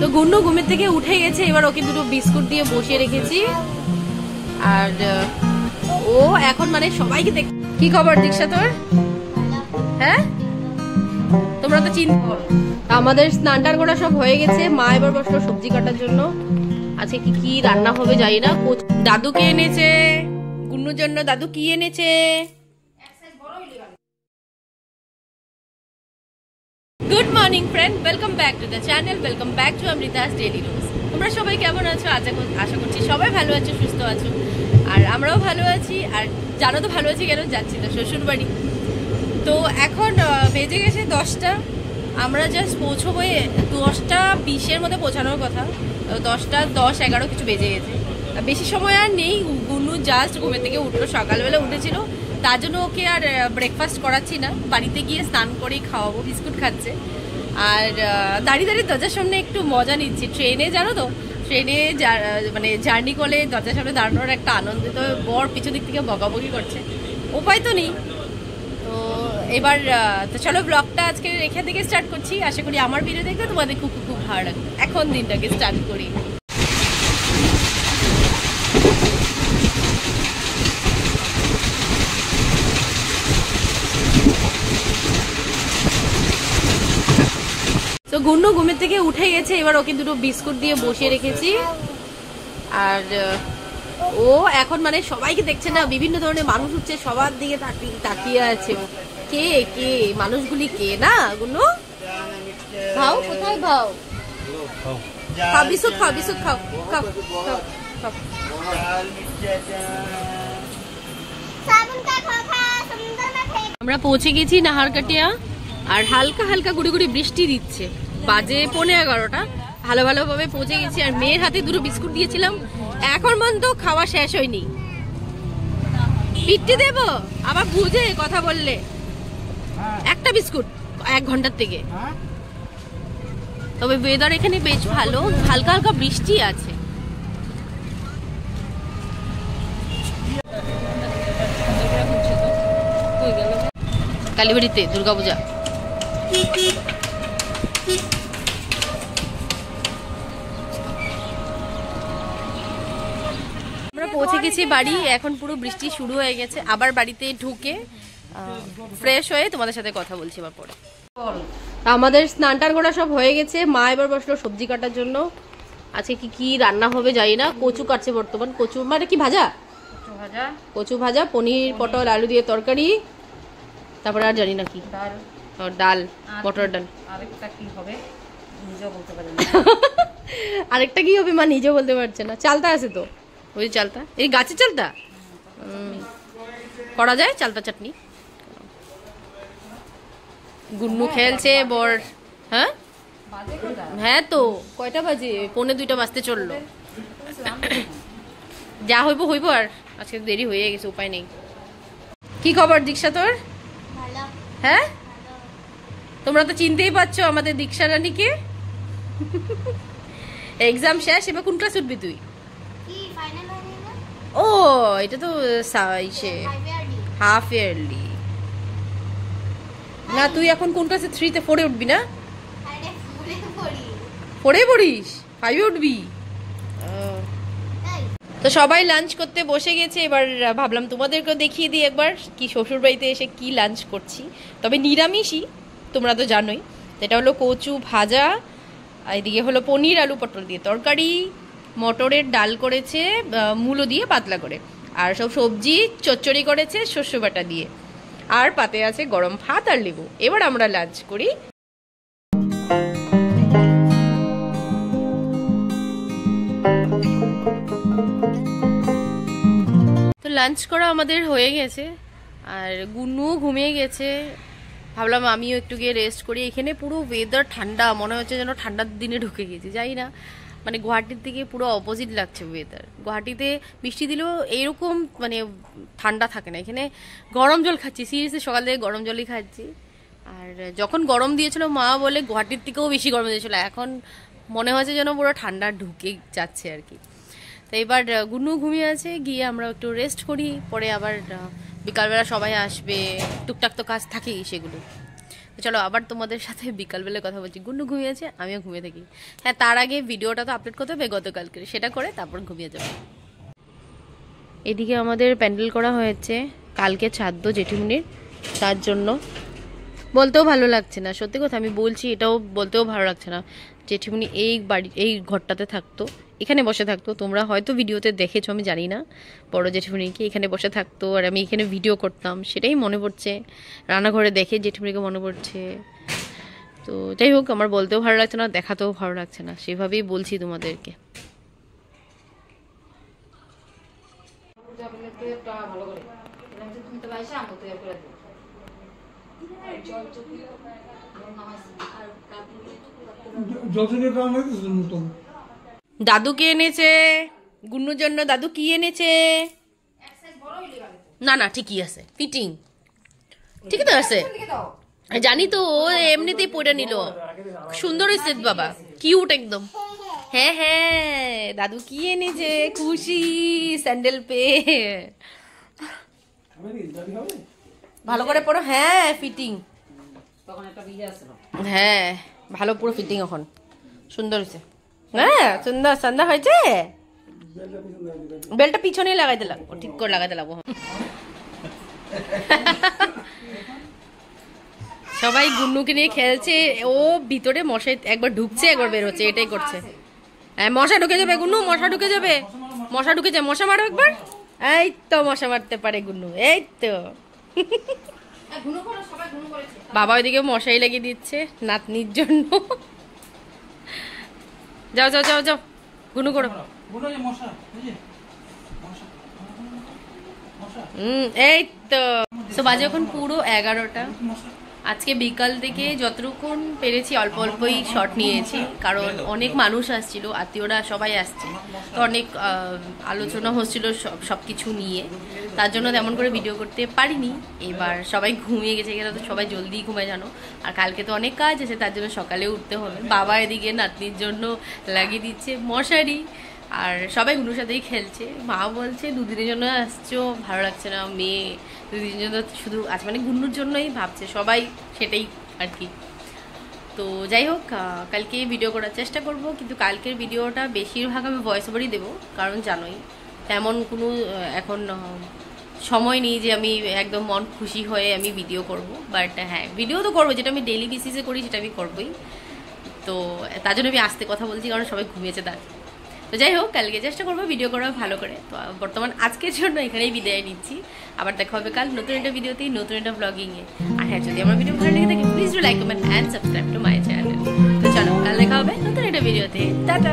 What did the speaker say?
তো গুন্নু ঘুমের থেকে উঠে গেছে, এবার ওকে দুটো বিস্কুট দিয়ে বসিয়ে রেখেছি। আর ও এখন মানে সবাইকে দেখ। কি খবর দীক্ষা তোর? হ্যাঁ, তোমরা তো চিন্তা। আমাদের স্নান-টান করা সব হয়ে গেছে। মা এবার বসলো সবজি কাটার জন্য। আজকে কি কি রান্না হবে জানি না। দাদুকে এনেছে গুন্নুর জন্য। দাদু কি এনেছে? Good morning friend, welcome back to the channel, welcome back to Amrita's daily রোজ। তোমরা সবাই কেমন আছো? আশা করছি সবাই ভালো আছো, সুস্থ আছো। আর আমরাও ভালো আছি। আর জানো তো ভালো আছি কেন, যাচ্ছি তো শ্বশুর বাড়ি। তো এখন বেজে গেছে 10টা। আমরা জাস্ট পৌঁছবো 10টা 20-এর মধ্যে পৌঁছানোর কথা। 10টা 10-11 কিছু বেজে গেছে। বেশি সময় আর নেই। গুন্নু জাস্ট ঘুমের থেকে উঠলো, সকালবেলা উঠেছিল। তার জন্য ওকে আর ব্রেকফাস্ট করাচ্ছি না, বাড়িতে গিয়ে স্নান করেই খাওয়াবো। বিস্কুট খাচ্ছে। আর দাঁড়িয়ে দাঁড়িয়ে দরজার সামনে একটু মজা নিচ্ছি। ট্রেনে জানো তো, ট্রেনে মানে জার্নি করলে দরজার সামনে দাঁড়ানোর একটা আনন্দ। তো বর পিছু দিক থেকে বকাবকি করছে, উপায় তো নেই। তো এবার তো চলো ব্লগটা আজকে এখান থেকে স্টার্ট করছি। আশা করি আমার ভিডিও দেখতে তোমাদের খুব খুব ভালো লাগবে। এখন দিনটাকে স্টার্ট করি। তো গুন্নু ঘুমের থেকে উঠে গেছে, এবার ওকে দুটো বিস্কুট দিয়ে বসিয়ে রেখেছি। আর ও এখন মানে সবাইকে দেখছে না, বিভিন্ন ধরনের মানুষ হচ্ছে, সবার দিকে তাকিয়ে আছে। কে কে মানুষগুলি কে না গুন্নু? ভাও কোথায় ভাও? খাও বিস্কুট, খাও বিস্কুট, খাও খাও খাও। আমরা পৌঁছে গেছি নাহারকাটিয়া। আর হালকা হালকা গুড়ি গুড়ি বৃষ্টি দিচ্ছে। বাজে 11:15। ভালো ভালোভাবে পৌঁছে গেছি। আর মেয়ের হাতে দুটো বিস্কুট দিয়েছিলাম, এখন পর্যন্ত খাওয়া শেষ হয়নি। পিট্টি দেব আবার বুঝে কথা বললে। একটা বিস্কুট 1 ঘন্টার থেকে। তবে ওয়েদার এখানে বেশ ভালো, হালকা হালকা বৃষ্টি আছে। কালীবাড়িতে দুর্গাপূজা। আমরা পৌঁছে গেছি বাড়ি। এখন পুরো বৃষ্টি শুরু হয়ে গেছে। আবার বাড়িতে ঢুকে ফ্রেশ হয়ে তোমাদের সাথে কথা বলছি এবার পরে। আমাদের স্নান-টান করা সব হয়ে গেছে। মা এবার বসলো সবজি কাটার জন্য। আজকে কি কি রান্না হবে জানি না। কচু কাটছে বর্তমান। কচু মানে কি ভাজা? কচু ভাজা, পনির পটল আলু দিয়ে তরকারি, তারপরে আর জানি না কি, ডাল, মটর ডাল। আরেকটা কি হবে নিজেও বলতে পারি না। আরেকটা কি হবে মা নিজেও বলতে পারছে না। চালতা আছে তো, ওই চালতা, এই গাছের চালতা করা যায় চালতা চাটনি। গুন্নু খেলছে বর। হ্যাঁ হ্যাঁ, তো কয়টা বাজে? 1:45 বাজতে চললো। যা হইব হইব, আর আজকে দেরি হয়ে গেছে, উপায় নেই। কি খবর দীক্ষা তোর? হ্যাঁ, তোমরা তো চিনতেই পারছো আমাদের দীক্ষা রানীকে। এক্সাম শেষ, এবার কোন ক্লাস উঠবি তুই? ও এটা তো হাফ ইয়ারলি না। তুই এখন কোন ক্লাসে? 3-তে 4-এ উঠবি না? 4-এ পড়িস, 5-এ উঠবি। তো সবাই লাঞ্চ করতে বসে গেছে। এবার ভাবলাম তোমাদেরকেও দেখিয়ে দিই একবার কি শ্বশুর বাড়িতে এসে কি লাঞ্চ করছি। তবে নিরামিষই, তোমরা তো জানোই। এটা হলো কচু ভাজা, এদিকে হলো পনির আলু পটল দিয়ে তরকারি, মটরের ডাল করেছে মূলো দিয়ে পাতলা করে, আর সব সবজি চচ্চড়ি করেছে শস্য বাটা দিয়ে, আর পাতে আছে গরম ভাত আর লেবু। এবার আমরা লাঞ্চ করি। তো লাঞ্চ করা আমাদের হয়ে গেছে। আর গুন্নুও ঘুমিয়ে গেছে। ভাবলাম আমিও একটু গিয়ে রেস্ট করি। এখানে পুরো ওয়েদার ঠান্ডা, মনে হচ্ছে যেন ঠান্ডার দিনে ঢুকে গেছি। যাই না, মানে গুয়াহাটির থেকে পুরো অপোজিট লাগছে ওয়েদার। গুয়াহাটিতে বৃষ্টি দিলেও এইরকম মানে ঠান্ডা থাকে না। এখানে গরম জল খাচ্ছি, সিরিয়াসলি সকাল থেকে গরম জলই খাচ্ছি। আর যখন গরম দিয়েছিল মা বলে গুয়াহাটির থেকেও বেশি গরম দিয়েছিল। এখন মনে হচ্ছে যেন পুরো ঠান্ডা ঢুকে যাচ্ছে আর কি। তো এবার গুন্নু ঘুমিয়ে আছে, গিয়ে আমরা একটু রেস্ট করি। পরে আবার বিকালবেলা সবাই আসবে, টুকটাক তো কাজ থাকেই সেগুলো। চলো আবার তোমাদের সাথে বিকালবেলা কথা বলছি। গুন্নু ঘুমিয়েছে, আমিও ঘুমিয়ে থাকি। হ্যাঁ, তার আগে ভিডিওটা তো আপলোড করতে হবে গতকালকে, সেটা করে তারপর ঘুমিয়ে যাবে। এদিকে আমাদের প্যান্ডেল করা হয়েছে, কালকে শ্রাদ্ধ জেঠিমুনির, তার জন্য বলতেও ভালো লাগছে না, সত্যি কথা আমি বলছি, এটাও বলতেও ভালো লাগছে না। জেঠিমুনি এই বাড়ি এই ঘরটাতে থাকতো, এখানে বসে থাকতো, তোমরা হয়তো ভিডিওতে দেখেছো আমি জানি না, বড় জেঠিমুনিকে এখানে বসে থাকতো আর আমি এখানে ভিডিও করতাম, সেটাই মনে পড়ছে। রান্নাঘরে দেখে জেঠিমুনিকে মনে পড়ছে। তো যাই হোক, আমার বলতেও ভালো লাগছে না, দেখাতেও ভালো লাগছে না, সেভাবেই বলছি তোমাদেরকে। দাদুকে এনেছে গুন্নুর জন্য। দাদু কি এনেছে? না না, ঠিকই আছে, ফিটিং ঠিকই তো আছে, জানি তো। ও এমনিতেই পরে নিল, সুন্দর হয়েছে বাবা, কিউট একদম। হ্যাঁ হ্যাঁ, দাদু কি এনেছে, খুশি স্যান্ডেল পেয়ে। ভালো করে পড়ো। হ্যাঁ ফিটিং, হ্যাঁ ভালো, পুরো ফিটিং এখন সুন্দর হয়েছে। হ্যাঁ সুন্দর সুন্দর হয়েছে। বেলটা পিছনে লাগাইতে লাগবো, ঠিক করে লাগাইতে লাগবো। সবাই গুন্নুকে নিয়ে খেলছে, ও ভিতরে মশাই একবার ঢুকছে একবার বের হচ্ছে, এটাই করছে। হ্যাঁ মশা ঢুকে যাবে গুন্নু, মশা ঢুকে যাবে, মশা ঢুকে যাবে, মশা মারো একবার। এই তো মশা মারতে পারে গুন্নু, এই তো। বাবা ওইদিকে মশাই লাগিয়ে দিচ্ছে নাতনির জন্য। যাও যাও যাও যাও, গুনু করো। এই তো বাজে এখন পুরো 11টা। আজকে বিকাল থেকে যতটুকুন পেরেছি অল্প অল্পই শট নিয়েছি, কারণ অনেক মানুষ আসছিল, আত্মীয়রা সবাই আসছে, তো অনেক আলোচনা হচ্ছিল সবকিছু নিয়ে, তার জন্য তেমন করে ভিডিও করতে পারিনি। এবার সবাই ঘুমিয়ে গেছে, এখানে তো সবাই জলদি ঘুমায় জানো, আর কালকে তো অনেক কাজ আছে, তার জন্য সকালে উঠতে হবে। বাবা এদিকে নাতনির জন্য লাগিয়ে দিচ্ছে মশারি, আর সবাই গুনুর সাথেই খেলছে। মা বলছে দুদিনের জন্য আসছো, ভালো লাগছে না, মেয়ে দুদিনের জন্য শুধু আজ, মানে গুন্নুর জন্যই ভাবছে সবাই, সেটাই আর কি। তো যাই হোক, কালকে ভিডিও করার চেষ্টা করব, কিন্তু কালকের ভিডিওটা বেশিরভাগ আমি ভয়েস ওভারই দেবো, কারণ জানোই তেমন কোনো এখন সময় নেই যে আমি একদম মন খুশি হয়ে আমি ভিডিও করব। বাট হ্যাঁ, ভিডিও তো করবো, যেটা আমি ডেইলি বেসিসে করি সেটা আমি করবোই। তো তার জন্য আমি আস্তে কথা বলছি, কারণ সবাই ঘুমিয়েছে তার। তো যাই হোক, কালকে চেষ্টা করবো ভিডিও করা ভালো করে। তো বর্তমান আজকের জন্য এখানেই বিদায় নিচ্ছি, আবার দেখা হবে কাল নতুন একটা ভিডিওতেই, নতুন একটা ব্লগিংয়ে। আর হ্যাঁ, যদি আমার ভিডিও ভালো লেগে থাকে please do like, comment and subscribe to my channel. তো চলো, কাল দেখা হবে নতুন একটা ভিডিওতে। টাটা।